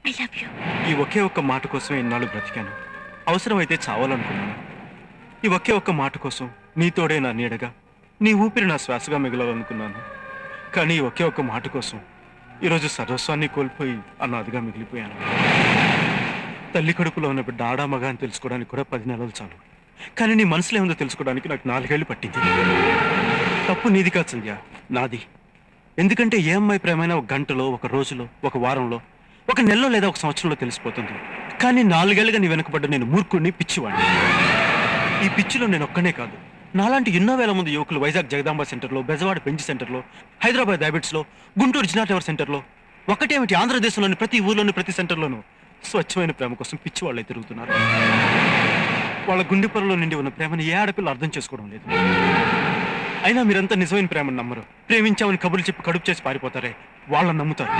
I love you. ఈ ఒకే ఒక్క మాట కోసమే ఇన్నాళ్ళు బ్రతికాను. అవసరమైతే చావాలనుకున్నాను. ఈ ఒకే ఒక్క మాట కోసం నీతోడే నా నీడగా, నీ ఊపిరి నా శ్వాసగా మిగలాలనుకున్నాను. కానీ ఈ ఒకే ఒక్క మాట కోసం ఈరోజు సర్వస్వాన్ని కోల్పోయి అనాథగా మిగిలిపోయాను. తల్లి కడుపులో ఉన్న బిడ్డ ఆడా మగ అని తెలుసుకోవడానికి కూడా 10 నెలలు చాలు. కానీ నీ మనసులో ఏముందో తెలుసుకోవడానికి నాకు 4 ఏళ్ళు పట్టింది. తప్పు నీది కాదు సంధ్య, నాది. ఎందుకంటే ఏ అమ్మాయి ప్రేమైనా ఒక గంటలో, ఒక రోజులో, ఒక వారంలో, ఒక నెలలో లేదా ఒక సంవత్సరంలో తెలిసిపోతుంది. కానీ 4 ఏళ్ళుగా నీ వెనకబడ్డ నేను మూర్ఖుడిని, పిచ్చివాడిని. ఈ పిచ్చిలో నేను ఒక్కనే కాదు, నాలాంటి ఎన్నో వేల మంది యువకులు వైజాగ్ జగదాంబ సెంటర్లో, బెజవాడ బెంచ్ సెంటర్లో, హైదరాబాద్ హ్యాబిట్స్లో, గుంటూరు జినా టవర్ సెంటర్లో, ఒకటేమిటి ఆంధ్రదేశంలోని ప్రతి ఊర్లోని ప్రతి సెంటర్లోనూ స్వచ్ఛమైన ప్రేమ కోసం పిచ్చి వాళ్ళే తిరుగుతున్నారు. వాళ్ళ గుండె పొరలో నిండి ఉన్న ప్రేమని ఏ ఆడపిల్ల అర్థం చేసుకోవడం లేదు. అయినా మీరంతా నిజమైన ప్రేమను నమ్మరు. ప్రేమించామని కబుర్లు చెప్పి కడుపు చేసి పారిపోతారే, వాళ్ళని నమ్ముతారు.